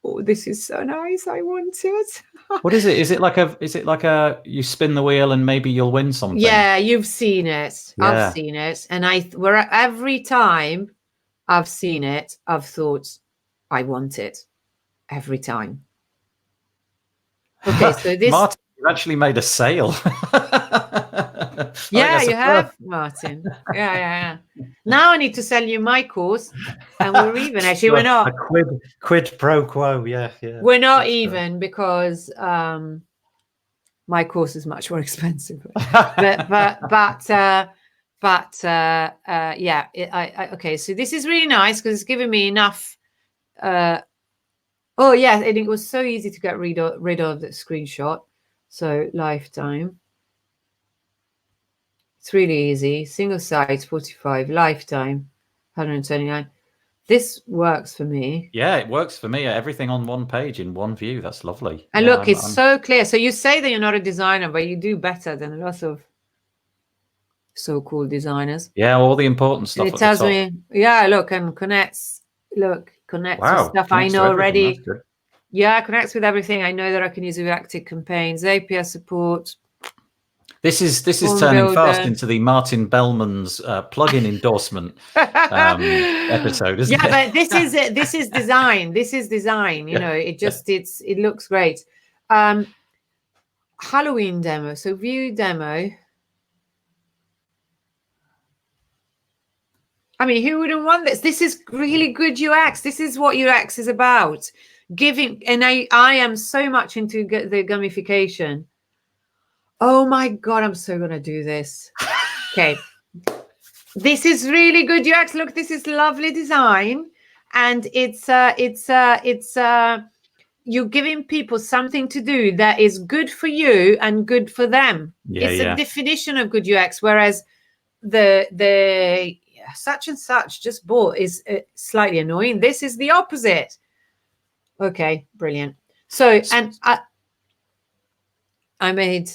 Oh, this is so nice. I want it. What is it? Is it like a you spin the wheel and maybe you'll win something? Yeah, you've seen it. Yeah. I've seen it. And every time I've seen it, I've thought, I want it. Every time. Okay, so this... Martin, you actually made a sale. Yeah, you have, Martin. Yeah. Now I need to sell you my course, and we're even. Actually, we're not. A quid pro quo. Yeah. We're not even because my course is much more expensive. Okay. So this is really nice because it's giving me enough. And it was so easy to get rid of the screenshot. So lifetime. It's really easy. Single site, 45. Lifetime, 129. This works for me. Yeah, it works for me. Everything on one page in one view. That's lovely. And look, it's so clear. So you say that you're not a designer, but you do better than lots of so-called designers. Yeah, all the important stuff. And it tells me, look, and connects. Look, connects with stuff I know already. Yeah, connects with everything I know that I can use with active campaigns, API support. This is turning fast into the Martin Bellman's plugin endorsement episode, isn't it? Yeah, but this is it. This is design. This is design. It looks great. Halloween demo. So view demo. I mean, who wouldn't want this? This is really good UX. This is what UX is about. Giving, and I am so much into the gamification. Oh my God, I'm so going to do this. Okay. This is really good UX. Look, this is lovely design. And you're giving people something to do that is good for you and good for them. It's a definition of good UX. Whereas the such and such just bought is slightly annoying. This is the opposite. Okay, brilliant. So, and I made...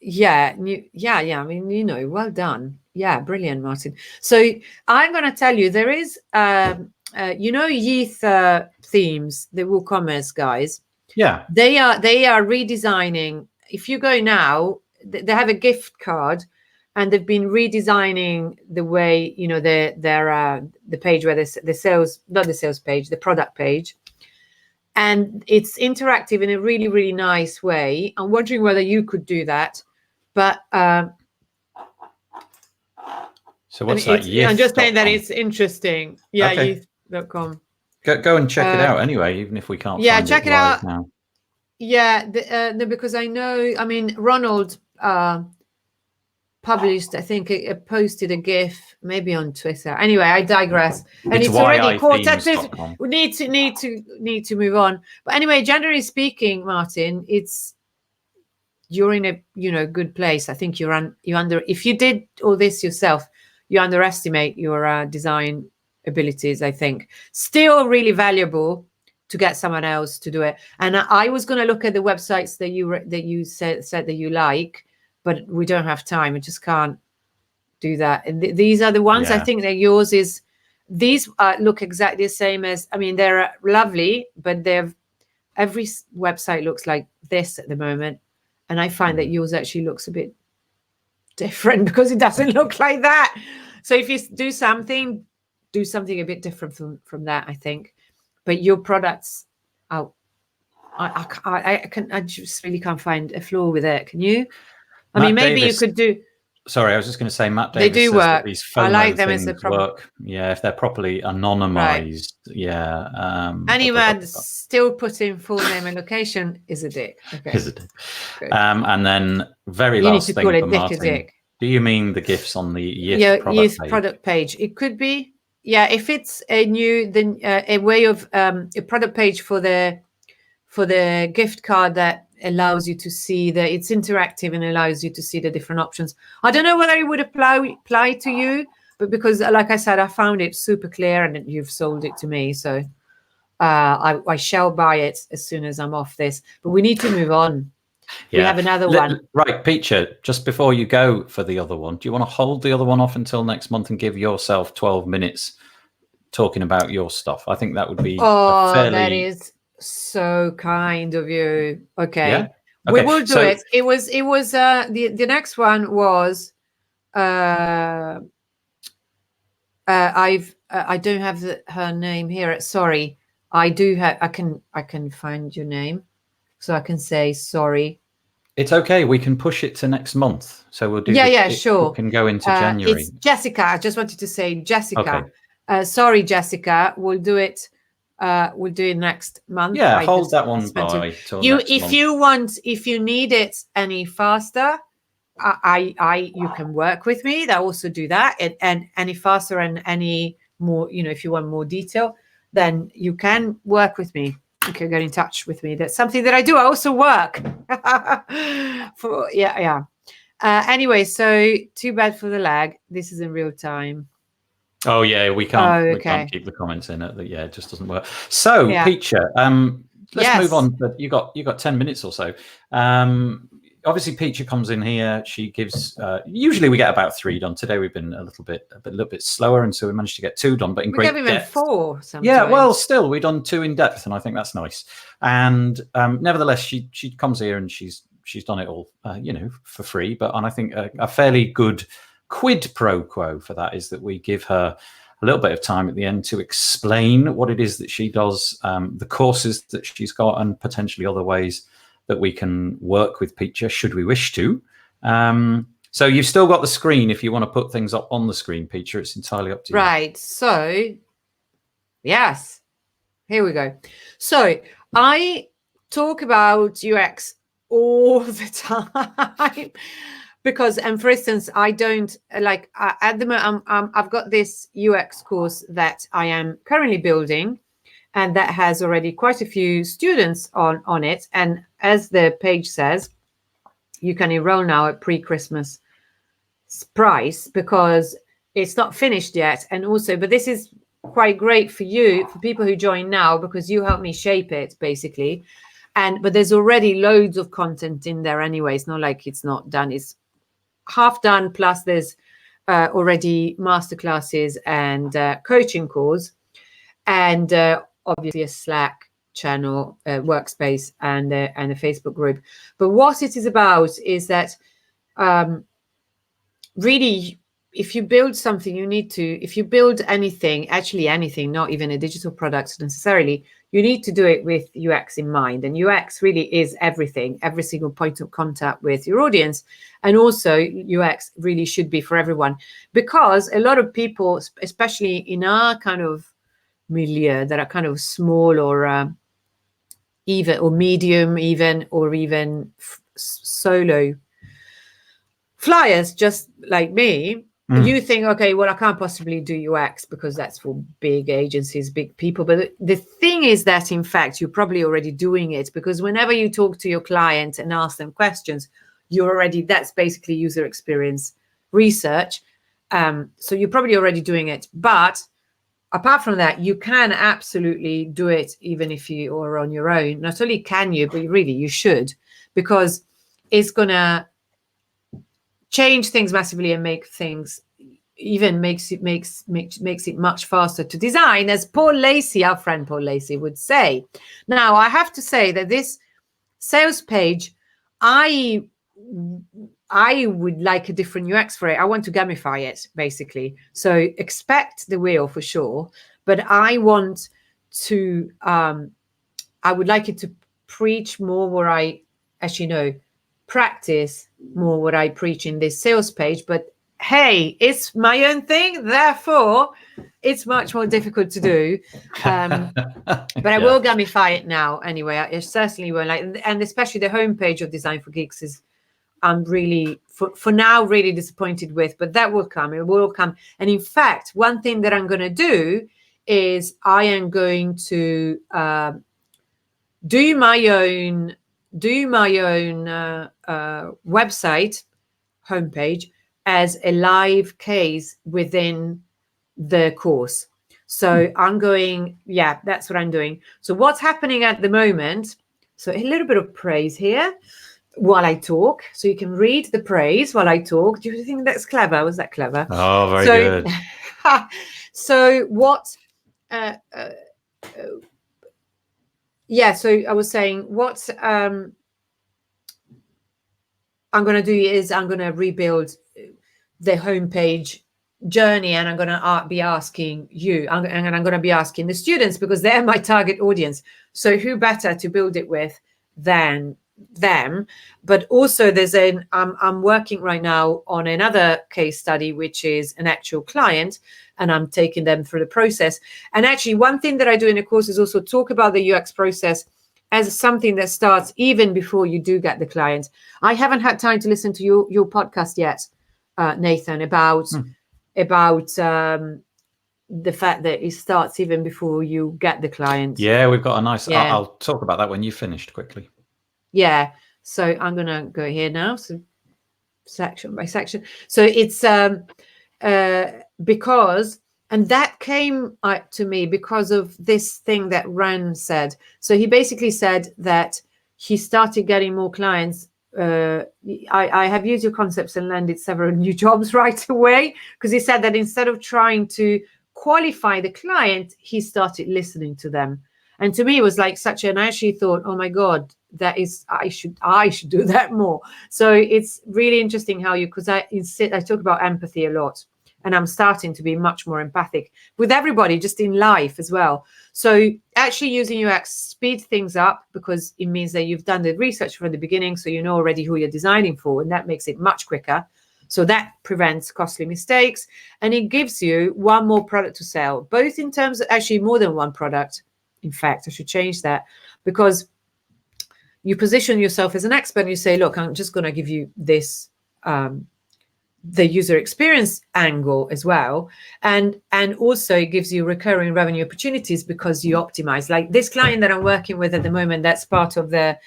Yeah. I mean, well done. Yeah, brilliant, Martin. So I'm going to tell you, there is, Yeath themes, the WooCommerce guys. Yeah. They are redesigning. If you go now, they have a gift card, and they've been redesigning the way, the page where the sales, not the sales page, the product page. And it's interactive in a really, really nice way. I'm wondering whether you could do that. But so what's that? I'm just saying that it's interesting. Yeah, okay. Yeath.com. Go and check it out anyway, even if we can't. Yeah, check it out now. Yeah, because I know. I mean, Ronald published, I think, posted a GIF, maybe on Twitter. Anyway, I digress. And it's already caught up. We need to move on. But anyway, generally speaking, Martin, you're in a good place. I think if you did all this yourself, you underestimate your design abilities. I think still really valuable to get someone else to do it. And I was going to look at the websites that you said that you like. But we don't have time. We just can't do that. And these are the ones I think that yours is. These look exactly the same as. I mean, they're lovely, but every website looks like this at the moment, and I find that yours actually looks a bit different because it doesn't look like that. So if you do something a bit different from that, I think. But your products, I just really can't find a flaw with it. Can you? I mean, maybe Davis, you could do. Sorry, I was just going to say, Matt They Davis do says that work. these I FOMO like them as things a work. Yeah, if they're properly anonymized. Right. Yeah. Anyone still putting full name and location is a dick. Okay. Is it? Good. And then very You need last to thing call for it dick a Martin. dick. Do you mean the GIFs on the Youth product page? product page? It could be. Yeah, if it's a new, then a way of a product page for the gift card that allows you to see that it's interactive and allows you to see the different options. I don't know whether it would apply to you, but because, like I said, I found it super clear and you've sold it to me, so I shall buy it as soon as I'm off this. But we need to move on. Yeah. We have another one. Right, Piccia, just before you go for the other one, do you want to hold the other one off until next month and give yourself 12 minutes talking about your stuff? I think that would be that is so kind of you. Okay. Yeah? We will do it. It was the next one was I don't have her name here. Sorry. I do have I can find your name so I can say sorry. It's okay. We can push it to next month. So we'll do sure. It can go into January. It's Jessica. I just wanted to say Jessica. Okay. Sorry, Jessica. We'll do it next month. Yeah, hold that one by till next month. If you need it any faster, you can work with me. I also do that, and any faster and any more, if you want more detail, then you can work with me. You can get in touch with me. That's something that I do. I also work anyway, so too bad for the lag. This is in real time. Oh yeah, we can't. We can't keep the comments in it. Yeah, it just doesn't work. So Piccia, let's move on. But you got 10 minutes or so. Obviously, Piccia comes in here. She gives. Usually, we get about 3 done. Today, we've been a little bit slower, and so we managed to get 2 done. But in great depth. 4. Sometimes. Yeah, well, still, we've done 2 in depth, and I think that's nice. And nevertheless, she comes here and she's done it all, for free. But I think a fairly good quid pro quo for that is that we give her a little bit of time at the end to explain what it is that she does, the courses that she's got, and potentially other ways that we can work with Piccia should we wish to. So you've still got the screen if you want to put things up on the screen, Piccia. It's entirely up to you. Right. So, yes, here we go. So I talk about UX all the time because, and for instance, I don't like at the moment. I've got this UX course that I am currently building, and that has already quite a few students on it. And as the page says, you can enroll now at pre-Christmas price because it's not finished yet. And also, but this is quite great for you, for people who join now, because you help me shape it basically. But there's already loads of content in there anyway. It's not like it's not done. It's half done. Plus there's already masterclasses and coaching calls, and obviously a Slack channel, workspace, and a Facebook group. But what it is about is that really, if you build something, if you build anything, actually anything, not even a digital product necessarily, you need to do it with UX in mind. And UX really is everything, every single point of contact with your audience. And also UX really should be for everyone, because a lot of people, especially in our kind of milieu, that are kind of small or even or medium even, or even solo flyers, just like me, you think, okay, well, I can't possibly do UX because that's for big agencies, big people. But the thing is that, in fact, you're probably already doing it, because whenever you talk to your client and ask them questions, that's basically user experience research. So you're probably already doing it. But apart from that, you can absolutely do it even if you are on your own. Not only can you, but really you should, because it's going to change things massively and make things even makes it much faster to design, as Paul Lacey, our friend Paul Lacey, would say. Now, I have to say that this sales page, I would like a different UX for it. I want to gamify it, basically. So expect the wheel for sure, but I want to, I would like it to preach more what I, as you know, practice more what I preach in this sales page, but hey, it's my own thing, therefore it's much more difficult to do. But I will gamify it now anyway. I certainly will. And especially the homepage of Design for Geeks is, I'm really for now really disappointed with, but that will come. It will come. And in fact, one thing that I'm going to do is I am going to do my own website homepage as a live case within the course. So I'm going, that's what I'm doing. So what's happening at the moment? So a little bit of praise here while I talk, so you can read the praise while I talk. Do you think that's clever? Was that clever? Oh, very good. So what? So I was saying what I'm going to do is I'm going to rebuild the homepage journey, and I'm going to be asking you, and I'm going to be asking the students, because they're my target audience. So who better to build it with than them? But also I'm working right now on another case study, which is an actual client, and I'm taking them through the process. And actually, one thing that I do in the course is also talk about the UX process as something that starts even before you do get the client. I haven't had time to listen to your podcast yet, Nathan, about the fact that it starts even before you get the client. Yeah, we've got a nice, I'll talk about that when you've finished quickly. Yeah, so I'm going to go here now, so section by section. So it's because, and that came to me because of this thing that Ren said. So he basically said that he started getting more clients. I have used your concepts and landed several new jobs right away, because he said that instead of trying to qualify the client, he started listening to them. And to me, it was like such an, I actually thought, oh my God, that is, I should do that more. So it's really interesting how because I talk about empathy a lot, and I'm starting to be much more empathic with everybody, just in life as well. So actually using UX speeds things up, because it means that you've done the research from the beginning, so you know already who you're designing for, and that makes it much quicker. So that prevents costly mistakes, and it gives you one more product to sell, both in terms of actually more than one product. In fact, I should change that, because you position yourself as an expert and you say, look, I'm just going to give you this, the user experience angle as well. And also it gives you recurring revenue opportunities, because you optimize. Like this client that I'm working with at the moment, that's part of there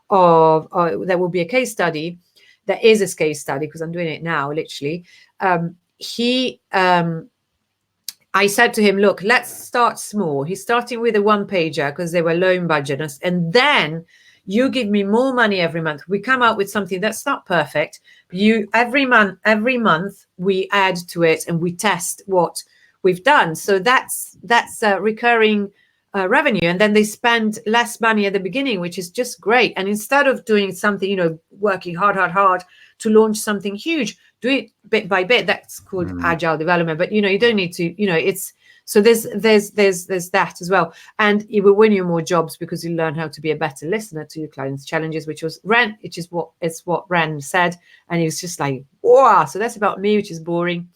will be a case study. There is a case study, because I'm doing it now, literally. I said to him, look, let's start small. He's starting with a one-pager because they were low budget. And then you give me more money every month. We come out with something that's not perfect. Every month we add to it and we test what we've done. So that's recurring revenue. And then they spend less money at the beginning, which is just great. And instead of doing something, working hard to launch something huge, do it bit by bit. That's called agile development. But you don't need to. It's so there's that as well, and it will win you more jobs because you learn how to be a better listener to your clients' challenges, which is what Ren said, and he was just like, wow. So that's about me, which is boring.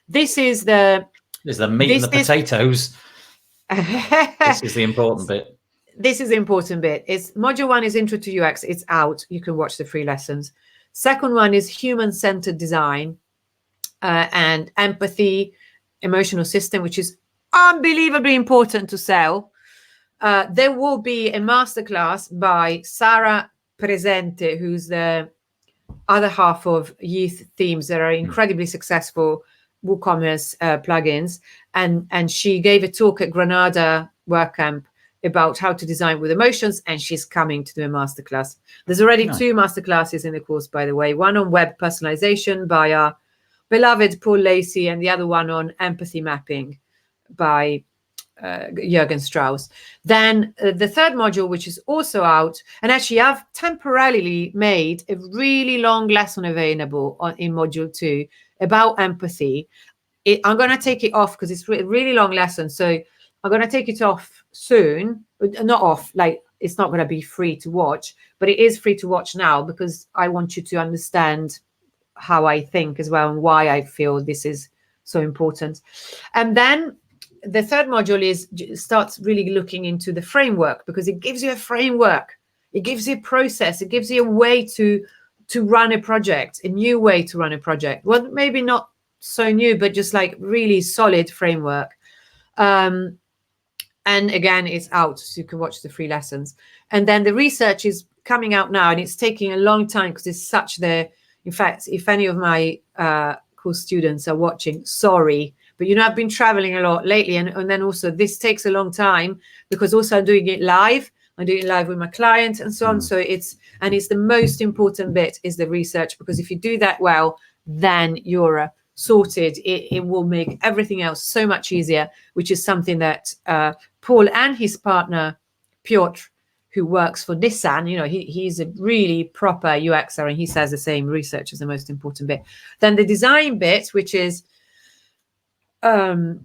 This is the meat and the potatoes. This is the important bit. This is the important bit. It's module 1 is intro to UX. It's out. You can watch the free lessons. Second one is human-centered design and empathy, emotional system, which is unbelievably important to sell. There will be a masterclass by Sara Presente, who's the other half of Youth Themes that are incredibly successful WooCommerce plugins. And she gave a talk at Granada WordCamp about how to design with emotions, and she's coming to do a masterclass. There's already 2 masterclasses in the course, by the way, one on web personalization by our beloved Paul Lacey, and the other one on empathy mapping by Jürgen Strauss. Then the third module, which is also out, and actually I've temporarily made a really long lesson available in module 2 about empathy. I'm going to take it off because it's a really long lesson. So I'm going to take it off soon. Not off, like it's not going to be free to watch, but it is free to watch now because I want you to understand how I think as well and why I feel this is so important. And then the third module starts really looking into the framework, because it gives you a framework, it gives you a process, it gives you a way to run a project, a new way to run a project. Well, maybe not so new, but just like really solid framework. And again, it's out, so you can watch the free lessons. And then the research is coming out now, and it's taking a long time because it's such in fact, if any of my course students are watching, sorry, but I've been traveling a lot lately, and then also this takes a long time because also I'm doing it live. I'm doing it live with my client and so on. So it's the most important bit is the research, because if you do that well, then you're sorted. It will make everything else so much easier, which is something that Paul and his partner Piotr, who works for Nissan, he's a really proper UXer, and he says the same. Research is the most important bit. Then the design bit, which is not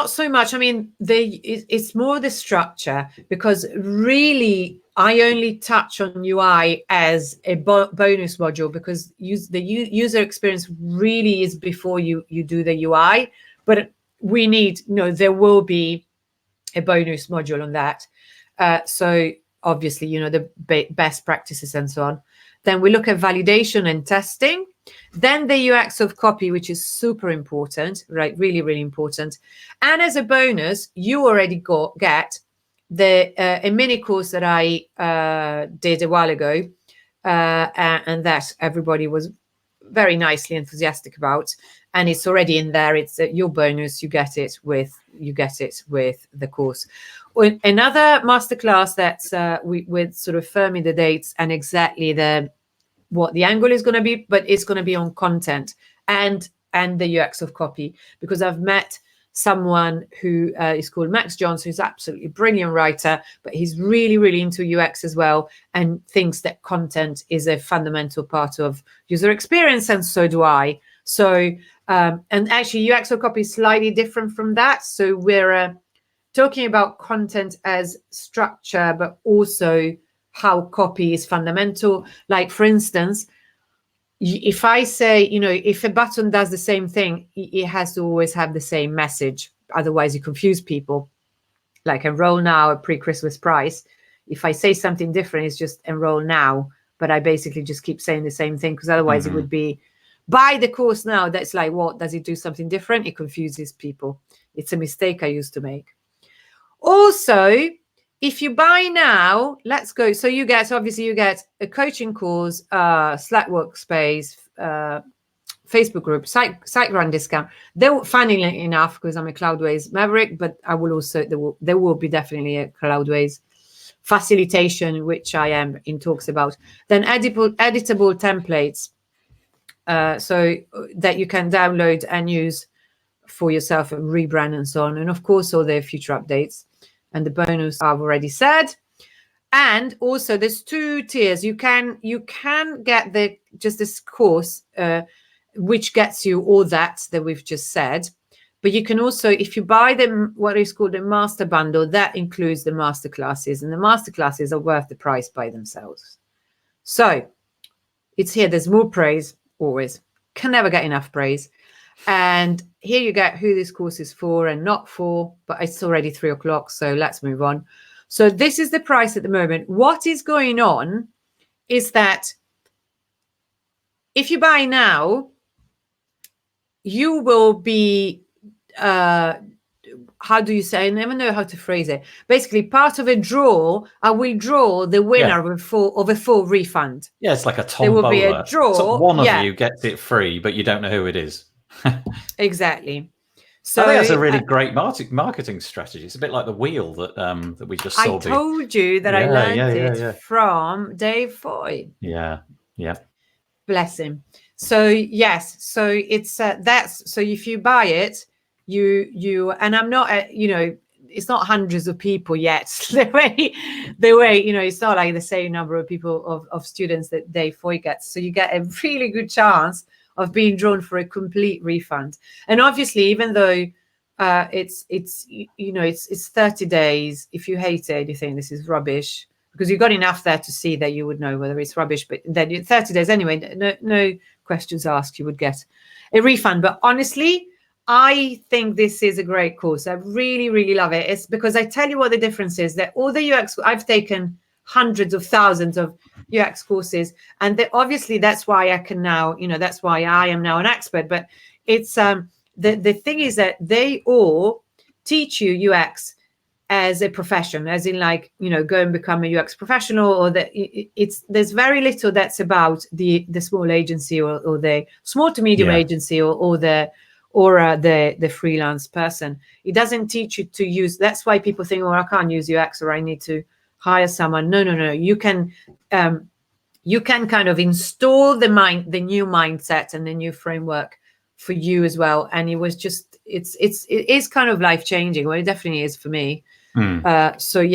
so much. I mean, it's more the structure, because really I only touch on UI as a bonus module, because the user experience really is before you do the UI. But we need, there will be a bonus module on that. So obviously, the best practices and so on. Then we look at validation and testing. Then the UX of copy, which is super important, right? Really, really important. And as a bonus, you already get a mini course that I did a while ago, and that everybody was very nicely enthusiastic about. And it's already in there. It's your bonus. You get it with the course. Another masterclass that's with sort of firming the dates and exactly what the angle is going to be, but it's going to be on content and the UX of copy, because I've met someone who is called Max Johnson, who's absolutely brilliant writer, but he's really, really into UX as well, and thinks that content is a fundamental part of user experience, and so do I. So, and actually UX of copy is slightly different from that. So we're talking about content as structure, but also how copy is fundamental. Like, for instance, if I say, if a button does the same thing, it has to always have the same message. Otherwise, you confuse people. Like enroll now, a pre-Christmas price. If I say something different, it's just enroll now. But I basically just keep saying the same thing, because otherwise it would be buy the course now. That's like, what? Does it do something different? It confuses people. It's a mistake I used to make. Also, if you buy now, let's go. So you get a coaching course, Slack workspace, Facebook group, site run discount. Funnily enough, because I'm a Cloudways maverick, but I will also, there will be definitely a Cloudways facilitation, which I am in talks about. Then editable templates, so that you can download and use for yourself and rebrand and so on. And of course, all the future updates. And the bonus I've already said. And also there's 2 tiers. You can get this course, which gets you all that we've just said. But you can also, if you buy what is called a master bundle, that includes the master classes, and the master classes are worth the price by themselves. So it's here. There's more praise always. Can never get enough praise. And here you get who this course is for and not for, but it's already 3 o'clock, so let's move on. So this is the price at the moment. What is going on is that if you buy now, you will be, how do you say? I never know how to phrase it. Basically, part of a draw, I will draw the winner of a full refund. Yeah, it's like a tombola. There will be a draw. So one of you gets it free, but you don't know who it is. Exactly. So I think that's a really great marketing strategy. It's a bit like the wheel that we just saw. I told you that I learned it from Dave Foy. Yeah. Bless him. So yes, so it's so if you buy it, you and I'm not it's not hundreds of people yet. the way it's not like the same number of people of students that Dave Foy gets. So you get a really good chance of being drawn for a complete refund. And obviously, even though it's 30 days. If you hate it, you think this is rubbish, because you've got enough there to see that you would know whether it's rubbish. But then 30 days anyway, no questions asked, you would get a refund. But honestly, I think this is a great course. I really, really love it. It's because I tell you what the difference is, that all the UX, I've taken hundreds of thousands of UX courses, and obviously that's why I can now, that's why I am now an expert. But it's the thing is that they all teach you UX as a profession, as in go and become a UX professional, or that there's very little that's about the small agency or the small to medium agency or the freelance person. It doesn't teach you to use. That's why people think, I can't use UX, or I need to hire someone. No. You can kind of install the new mindset and the new framework for you as well. And it is kind of life changing. Well, it definitely is for me. So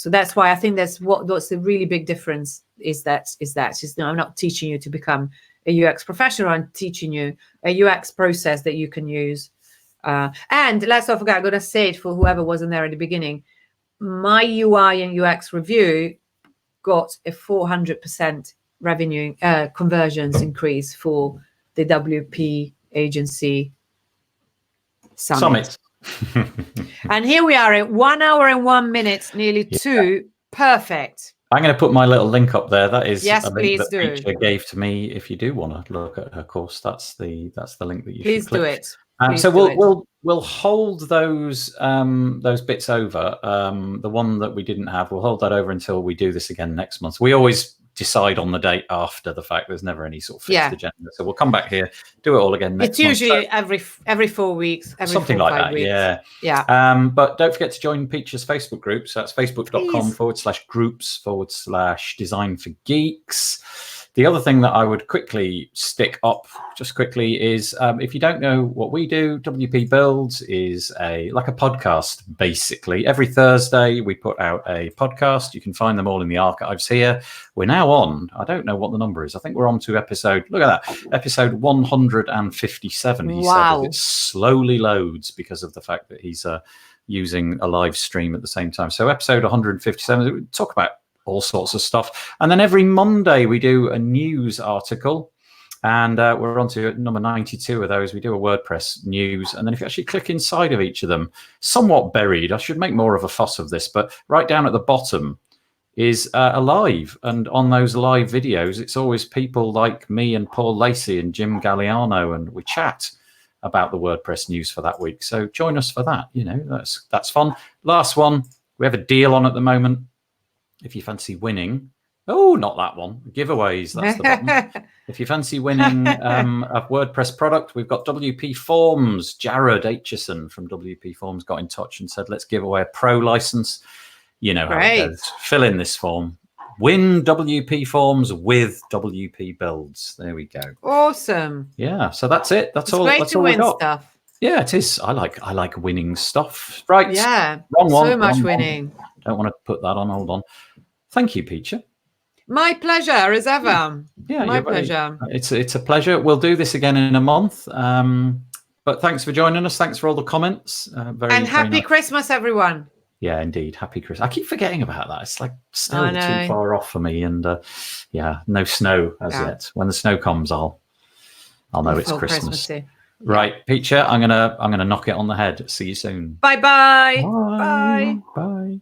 that's why I think what's the really big difference is I'm not teaching you to become a UX professional. I'm teaching you a UX process that you can use. And let's not forget, I'm going to say it for whoever wasn't there at the beginning, my UI and UX review got a 400% revenue conversions increase for the WP agency summit. And here we are at 1 hour and 1 minute, nearly 2. Perfect. I'm going to put my little link up there. That is yes, a link that Piccia gave to me. If you do want to look at her course, that's the link that you please should click. Do it. So we'll hold those bits over. The one that we didn't have, we'll hold that over until we do this again next month. We always decide on the date after the fact. There's never any sort of fixed agenda. So we'll come back here, do it all again next month. It's usually every 4 weeks, something like that. Weeks. Yeah. But don't forget to join Piccia's Facebook group. So that's facebook.com/groups/design for geeks. The other thing that I would quickly stick up just quickly is if you don't know what we do, WP Builds is like a podcast, basically. Every Thursday, we put out a podcast. You can find them all in the archives here. We're now on, I don't know what the number is. I think we're on to episode 157. He said it slowly loads because of the fact that he's using a live stream at the same time. So episode 157, we talk about all sorts of stuff. And then every Monday we do a news article, and we're on to number 92 of those. We do a WordPress news, and then if you actually click inside of each of them, somewhat buried, I should make more of a fuss of this, but right down at the bottom is a live, and on those live videos it's always people like me and Paul Lacey and Jim Galliano, and we chat about the WordPress news for that week. So join us for that. That's fun. Last one, we have a deal on at the moment. If you fancy winning, not that one, giveaways, that's the button. If you fancy winning a WordPress product, we've got WP Forms. Jared Aitchison from WP Forms got in touch and said, let's give away a pro license. You know how it goes. Fill in this form. Win WP Forms with WP Builds. There we go. Awesome. Yeah, so that's it. That's all. Great that's to all win we got. Stuff. Yeah, it is. I like winning stuff. Right. Yeah. Wrong one. So much winning. Don't want to put that on. Hold on. Thank you, Piccia. My pleasure, as ever. Yeah, my pleasure. It's a pleasure. We'll do this again in a month. But thanks for joining us. Thanks for all the comments. And happy nice. Christmas, everyone. Yeah, indeed. Happy Christmas. I keep forgetting about that. It's like still too far off for me. And no snow as yet. When the snow comes, I'll know it's Christmas. Christmassy. Right, Piccia, I'm gonna knock it on the head. See you soon. Bye-bye. Bye. Bye.